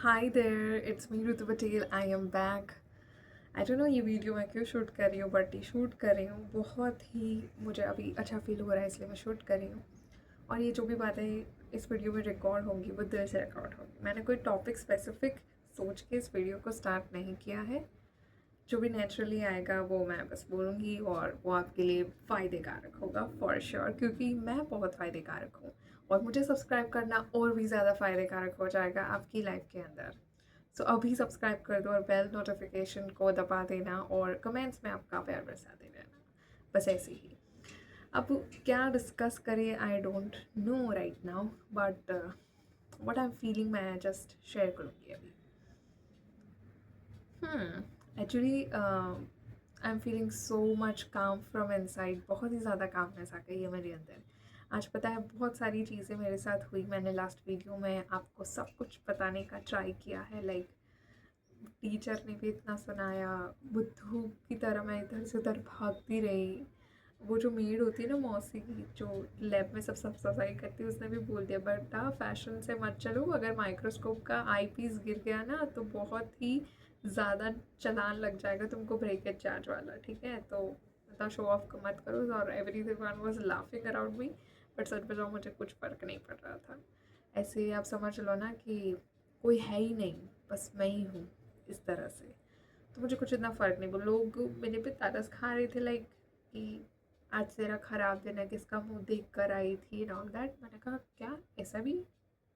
Hi there, it's me Ritu Patel. I am back. I don't know ये video मैं क्यों shoot कर रही हूँ बट ये शूट कर रही हूँ। बहुत ही मुझे अभी अच्छा फील हो रहा है इसलिए मैं शूट कर रही हूँ। और ये जो भी बातें इस वीडियो में रिकॉर्ड होंगी वो दिल से रिकॉर्ड होंगी। मैंने कोई टॉपिक स्पेसिफिक सोच के इस वीडियो को स्टार्ट नहीं किया है। जो भी नेचुरली आएगा वो मैं बस बोलूँगी और वो आपके लिए फ़ायदे कारक होगा फॉर श्योर, क्योंकि मैं बहुत फ़ायदे कारक हूँ। और मुझे सब्सक्राइब करना और भी ज़्यादा फ़ायदे कारक हो जाएगा आपकी लाइफ के अंदर। सो अभी सब्सक्राइब कर दो और बेल नोटिफिकेशन को दबा देना और कमेंट्स में आपका प्यार बरसाते रहना। बस ऐसे ही। अब क्या डिस्कस करें I don't know right now, but what I am feeling मैं जस्ट शेयर करूँगी अभी। Actually I am feeling so much काम फ्रॉम इनसाइड। बहुत ही ज़्यादा कामनेस आ गई है मेरे अंदर। आज पता है बहुत सारी चीज़ें मेरे साथ हुई। मैंने लास्ट वीडियो में आपको सब कुछ बताने का ट्राई किया है। लाइक टीचर ने भी इतना सुनाया, बुद्धू की तरह मैं इधर से उधर भागती रही। वो जो मेड होती है ना मौसी की, जो लैब में सब साफ सफाई करती है, उसने भी बोल दिया बेटा फैशन से मत चलो, अगर माइक्रोस्कोप का आई पीस गिर गया ना तो बहुत ही ज़्यादा चालान लग जाएगा तुमको, ब्रेकेज चार्ज वाला, ठीक है। तो इतना शो ऑफ मत करो। और everyone was laughing around me, but सच बताओ मुझे कुछ फ़र्क नहीं पड़ रहा था। ऐसे आप समझ लो ना कि कोई है ही नहीं, बस मैं ही हूँ इस तरह से। तो मुझे कुछ इतना फ़र्क नहीं। वो लोग मेरे पे तरस खा रहे थे, लाइक कि आज तेरा ख़राब दिन है, किसका मुंह देख कर आई थी एंड ऑल दैट। मैंने कहा क्या ऐसा भी,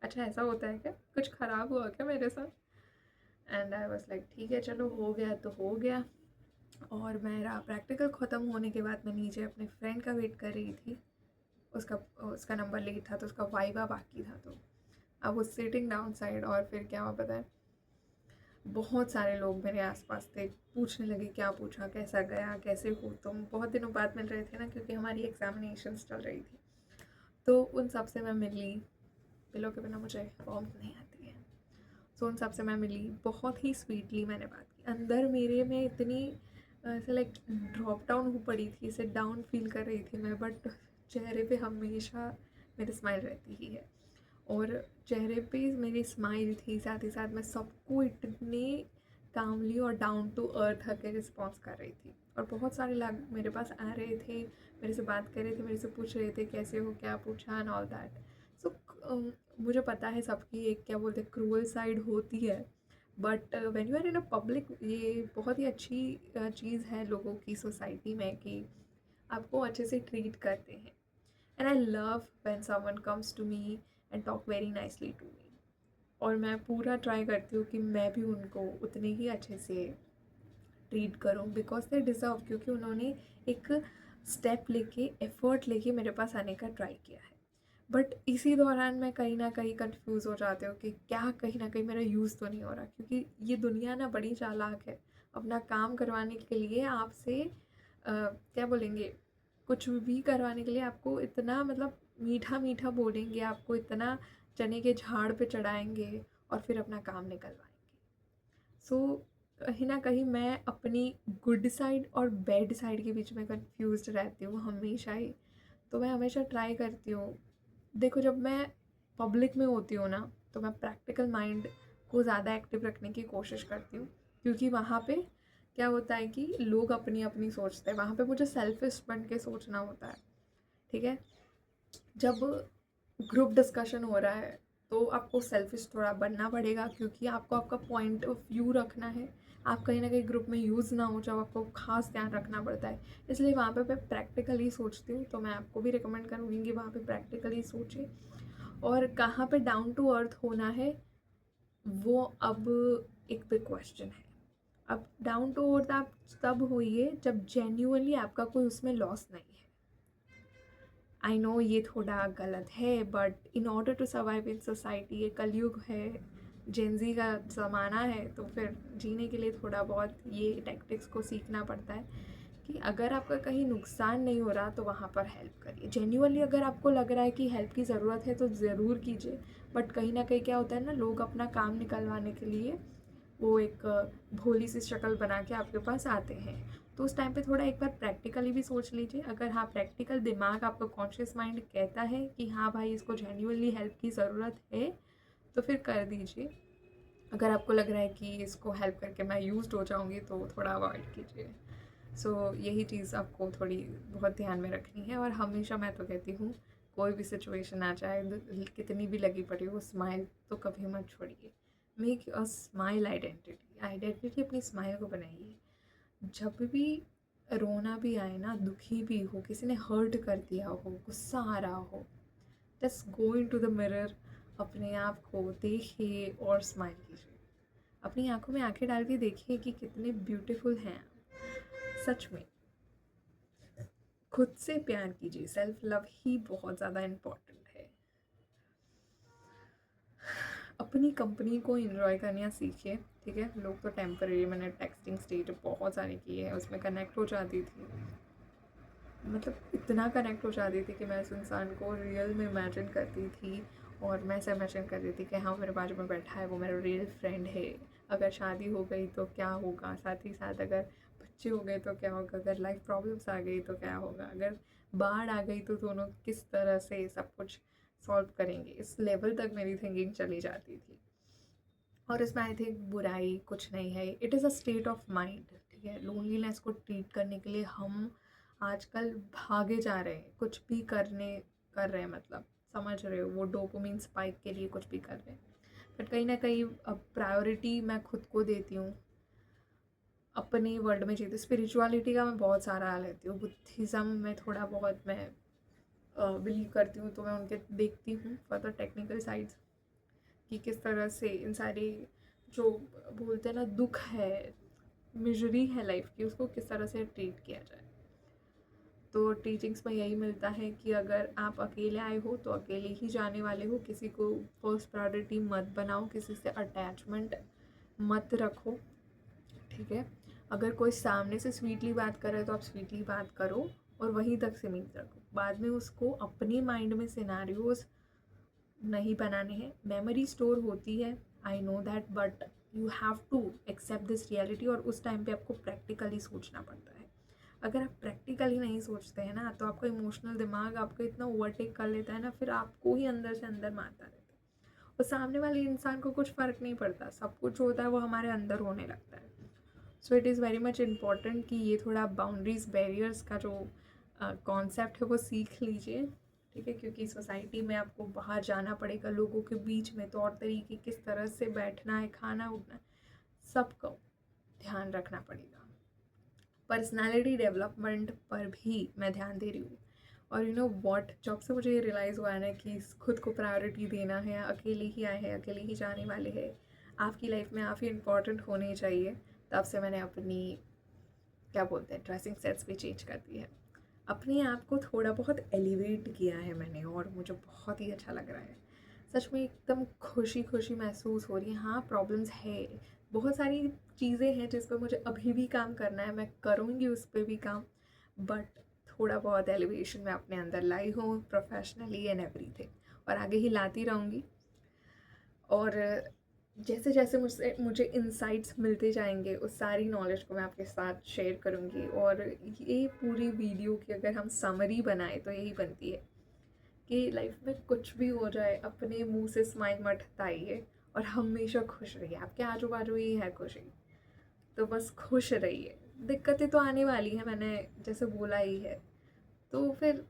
अच्छा ऐसा होता है क्या, कुछ ख़राब हुआ क्या मेरे साथ? एंड आई वाज लाइक ठीक है चलो, हो गया तो हो गया। और मेरा प्रैक्टिकल ख़त्म होने के बाद मैं नीचे अपने फ्रेंड का वेट कर रही थी। उसका उसका नंबर लेट था तो उसका वाइवा बाकी था। तो अब वो सिटिंग डाउन साइड, और फिर क्या हुआ पता है, बहुत सारे लोग मेरे आसपास थे। पूछने लगे क्या पूछा, कैसा गया, कैसे हो तुम, बहुत दिनों बाद मिल रहे थे ना क्योंकि हमारी एग्जामिनेशंस चल रही थी। तो उन सब से मैं मिली। पिलो के बिना मुझे वार्मथ नहीं आती है। सो उन सब से मैं मिली, बहुत ही स्वीटली मैंने बात की। अंदर मेरे में इतनी ऐसे लाइक ड्रॉप डाउन हो पड़ी थी, इसे डाउन फील कर रही थी मैं, बट चेहरे पे हमेशा मेरे स्माइल रहती ही है। और चेहरे पे मेरी स्माइल थी, साथ ही साथ मैं सबको इतने कामली और डाउन टू अर्थ होकर रिस्पॉन्स कर रही थी। और बहुत सारे लोग मेरे पास आ रहे थे, मेरे से बात कर रहे थे, मेरे से पूछ रहे थे कैसे हो, क्या पूछा एंड ऑल दैट। सो मुझे पता है सबकी एक क्या बोलते हैं क्रूअल साइड होती है, but when you are in a public, ये बहुत ही अच्छी चीज़ है लोगों की सोसाइटी में कि आपको अच्छे से ट्रीट करते हैं। And I love when someone comes to me and talk very nicely to me. और मैं पूरा ट्राई करती हूँ कि मैं भी उनको उतने ही अच्छे से ट्रीट करूँ, बिकॉज दे डिज़र्व, क्योंकि उन्होंने एक स्टेप लेके एफ़र्ट लेके मेरे पास आने का ट्राई किया है। बट इसी दौरान मैं कहीं न कहीं कन्फ्यूज़ हो जाती हूँ कि क्या कहीं न कहीं मेरा यूज़ तो नहीं हो रहा, क्योंकि ये दुनिया ना बड़ी चालाक है। अपना काम करवाने के लिए आपसे क्या बोलेंगे, कुछ भी करवाने के लिए आपको इतना मतलब मीठा-मीठा बोलेंगे, आपको इतना चने के झाड़ पे चढ़ाएँगे और फिर अपना काम निकलवाएँगे। सो कहीं न कहीं मैं अपनी गुड साइड और बैड साइड के बीच में कन्फ्यूज़्ड रहती हूँ हमेशा ही। तो मैं हमेशा ट्राई करती हूँ, देखो जब मैं पब्लिक में होती हूँ ना, तो मैं प्रैक्टिकल माइंड को ज़्यादा एक्टिव रखने की कोशिश करती हूँ, क्योंकि वहाँ पे क्या होता है कि लोग अपनी-अपनी सोचते हैं, वहाँ पे मुझे सेल्फिश बन के सोचना होता है, ठीक है? जब ग्रुप डिस्कशन हो रहा है तो आपको सेल्फिश थोड़ा बनना पड़ेगा, क्योंकि आपको आपका पॉइंट ऑफ व्यू रखना है। आप कहीं न कहीं ग्रुप में यूज़ ना हो जाओ, आपको ख़ास ध्यान रखना पड़ता है। इसलिए वहाँ पे मैं प्रैक्टिकली सोचती हूँ, तो मैं आपको भी रिकमेंड करूँगी कि वहाँ पे प्रैक्टिकली सोचें। और कहाँ पे डाउन टू अर्थ होना है, वो अब एक बिग क्वेश्चन है। अब डाउन टू अर्थ आप तब होइए जब जेन्युइनली आपका कोई उसमें लॉस नहीं है। आई नो ये थोड़ा गलत है, but in order to survive in society, ये कलयुग है, जेनजी का ज़माना है, तो फिर जीने के लिए थोड़ा बहुत ये टैक्टिक्स को सीखना पड़ता है कि अगर आपका कहीं नुकसान नहीं हो रहा तो वहाँ पर हेल्प करिए। जेन्युइनली अगर आपको लग रहा है कि हेल्प की ज़रूरत है तो ज़रूर कीजिए। बट कहीं ना कहीं क्या होता है ना, लोग अपना काम निकलवाने के लिए वो एक भोली सी शक्ल बना के आपके पास आते हैं। तो उस टाइम पे थोड़ा एक बार प्रैक्टिकली भी सोच लीजिए। अगर हाँ प्रैक्टिकल दिमाग, आपका कॉन्शियस माइंड कहता है कि हाँ भाई इसको जेन्युइनली हेल्प की ज़रूरत है, तो फिर कर दीजिए। अगर आपको लग रहा है कि इसको हेल्प करके मैं यूज़्ड हो जाऊँगी तो थोड़ा अवॉइड कीजिए। सो यही चीज़ आपको थोड़ी बहुत ध्यान में रखनी है। और हमेशा मैं तो कहती हूँ, कोई भी सिचुएशन आ जाए, कितनी भी लगी पड़ी हो, स्माइल तो कभी मत छोड़िए। Make a smile identity, identity अपनी स्माइल को बनाइए। जब भी रोना भी आए ना, दुखी भी हो, किसी ने हर्ट कर दिया हो, गुस्सा आ रहा हो, just go into the mirror, अपने आप को देखिए और स्माइल कीजिए। अपनी आंखों में आंखें डाल के देखिए कि कितने ब्यूटीफुल हैं आप। सच में खुद से प्यार कीजिए। सेल्फ लव ही बहुत ज़्यादा इम्पॉर्टेंट है। अपनी कंपनी को एंजॉय करना सीखिए। ठीक है, लोग तो टेम्परेरी, मैंने टेक्सटिंग स्टेज बहुत सारे किए हैं, उसमें कनेक्ट हो जाती थी, मतलब इतना कनेक्ट हो जाती थी कि मैं उस इंसान को रियल में इमेजिन करती थी। और मैं ऐसे इमेजिन कर रही थी कि हाँ, मेरे बाजू में बैठा है, वो मेरा रियल फ्रेंड है। अगर शादी हो गई तो क्या होगा, साथ ही साथ अगर बच्चे हो गए तो क्या होगा, अगर लाइफ प्रॉब्लम्स आ गई तो क्या होगा, अगर बाढ़ आ गई तो दोनों किस तरह से सब कुछ सॉल्व करेंगे। इस लेवल तक मेरी थिंकिंग चली जाती थी। और इसमें आई थिंक बुराई कुछ नहीं है, it is a state of mind. ठीक है, लोनलीनेस को ट्रीट करने के लिए हम आजकल भागे जा रहे हैं, कुछ भी कर रहे हैं, मतलब समझ रहे हो, वो डोपामिन स्पाइक के लिए कुछ भी कर रहे हैं। बट कहीं ना कहीं अब प्रायोरिटी मैं खुद को देती हूँ, अपनी वर्ल्ड में जीती। स्पिरिचुअलिटी का मैं बहुत सारा लेती हूँ, बुद्धिज़्म में थोड़ा बहुत मैं बिलीव करती हूँ, तो मैं उनके देखती हूँ फॉर द टेक्निकल साइड्स कि किस तरह से इन सारी जो बोलते हैं ना दुख है, मिजरी है लाइफ की, उसको किस तरह से ट्रीट किया जाए। तो टीचिंग्स में यही मिलता है कि अगर आप अकेले आए हो तो अकेले ही जाने वाले हो। किसी को फर्स्ट प्रायोरिटी मत बनाओ, किसी से अटैचमेंट मत रखो। ठीक है, अगर कोई सामने से स्वीटली बात कर रहा है तो आप स्वीटली बात करो और वहीं तक सीमित रखो। बाद में उसको अपने माइंड में सिनारियोज नहीं बनाने हैं। मेमोरी स्टोर होती है, I know that, but you have to accept this reality. और उस टाइम पे आपको प्रैक्टिकली सोचना पड़ता है। अगर आप प्रैक्टिकली नहीं सोचते हैं ना, तो आपका इमोशनल दिमाग आपको इतना ओवरटेक कर लेता है ना, फिर आपको ही अंदर से अंदर मारता रहता है। और सामने वाले इंसान को कुछ फ़र्क नहीं पड़ता, सब कुछ होता है वो हमारे अंदर होने लगता है। So it is very much important कि ये थोड़ा बाउंड्रीज बैरियर्स का जो कॉन्सेप्ट है वो सीख लीजिए। ठीक है, क्योंकि सोसाइटी में आपको बाहर जाना पड़ेगा, लोगों के बीच में तौर तरीके किस तरह से बैठना है, खाना उठना, सबको ध्यान रखना पड़ेगा। पर्सनालिटी डेवलपमेंट पर भी मैं ध्यान दे रही हूँ। और यू नो व्हाट, जब से मुझे ये रियलाइज़ हुआ है ना कि खुद को प्रायोरिटी देना है, अकेले ही आए हैं, अकेले ही जाने वाले हैं, आपकी लाइफ में आप ही इम्पॉर्टेंट होने चाहिए, तब से मैंने अपनी क्या बोलते हैं ड्रेसिंग सेंस भी चेंज कर दी है। अपने आप को थोड़ा बहुत एलिवेट किया है मैंने, और मुझे बहुत ही अच्छा लग रहा है। सच में एकदम खुशी खुशी महसूस हो रही है। हाँ, प्रॉब्लम्स है, बहुत सारी चीज़ें हैं जिस पर मुझे अभी भी काम करना है, मैं करूँगी उस पर भी काम। बट थोड़ा बहुत एलिवेशन मैं अपने अंदर लाई हूँ, प्रोफेशनली एंड एवरीथिंग, और आगे ही लाती रहूँगी। और जैसे जैसे मुझे इंसाइट्स मिलते जाएंगे, उस सारी नॉलेज को मैं आपके साथ शेयर करूँगी। और ये पूरी वीडियो की अगर हम समरी बनाए तो यही बनती है कि लाइफ में कुछ भी हो जाए, अपने मुंह से स्माइल मत हटाइए और हमेशा खुश रहिए। आपके आजू बाजू ही है खुशी, तो बस खुश रहिए। दिक्कतें तो आने वाली हैं, मैंने जैसे बोला ही है, तो फिर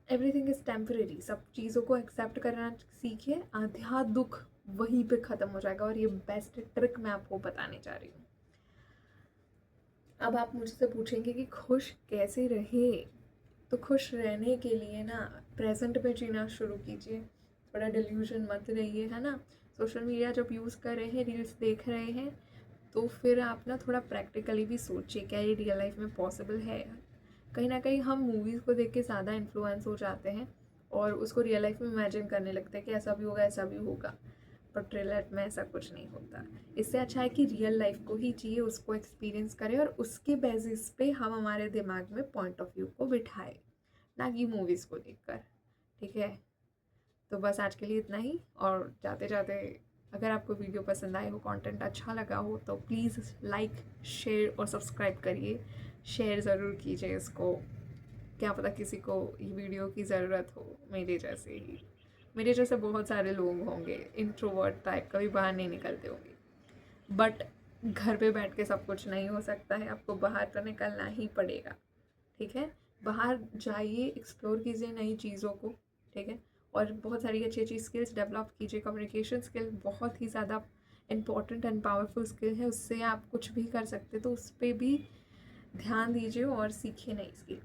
एवरीथिंग इज़ टेम्परेरी। सब चीज़ों को एक्सेप्ट करना सीखिए, आधा दुख वहीं पे ख़त्म हो जाएगा। और ये बेस्ट ट्रिक मैं आपको बताने जा रही हूँ। अब आप मुझसे पूछेंगे कि खुश कैसे रहे, तो खुश रहने के लिए ना प्रेजेंट में जीना शुरू कीजिए। थोड़ा डिल्यूजन मत रहिए, है ना। सोशल मीडिया जब यूज़ कर रहे हैं, रील्स देख रहे हैं, तो फिर आप ना थोड़ा प्रैक्टिकली भी सोचिए, क्या ये रियल लाइफ में पॉसिबल है। कहीं ना कहीं हम मूवीज़ को देख के ज़्यादा इन्फ्लुएंस हो जाते हैं और उसको रियल लाइफ में इमेजिन करने लगते हैं कि ऐसा भी होगा, ऐसा भी होगा। बट रियल लाइफ में ऐसा कुछ नहीं होता। इससे अच्छा है कि रियल लाइफ को ही जिए, उसको एक्सपीरियंस करें और उसके बेसिस पे हम हमारे दिमाग में पॉइंट ऑफ व्यू को बिठाएं, ना कि मूवीज़ को देखकर। ठीक है, तो बस आज के लिए इतना ही। और जाते जाते, अगर आपको वीडियो पसंद आए हो, कंटेंट अच्छा लगा हो, तो प्लीज़ लाइक, शेयर और सब्सक्राइब करिए। शेयर ज़रूर कीजिए इसको, क्या पता किसी को ये वीडियो की ज़रूरत हो मेरे जैसे ही। मेरे जैसे बहुत सारे लोग होंगे इंट्रोवर्ट टाइप, कभी बाहर नहीं निकलते होंगे, बट घर पे बैठ के सब कुछ नहीं हो सकता है, आपको बाहर तो निकलना ही पड़ेगा। ठीक है, बाहर जाइए, एक्सप्लोर कीजिए नई चीज़ों को। ठीक है, और बहुत सारी अच्छी अच्छी स्किल्स डेवलप कीजिए। कम्युनिकेशन स्किल बहुत ही ज़्यादा इम्पॉर्टेंट एंड पावरफुल स्किल है, उससे आप कुछ भी कर सकते, तो उस पर भी ध्यान दीजिए और सीखिए नई स्किल।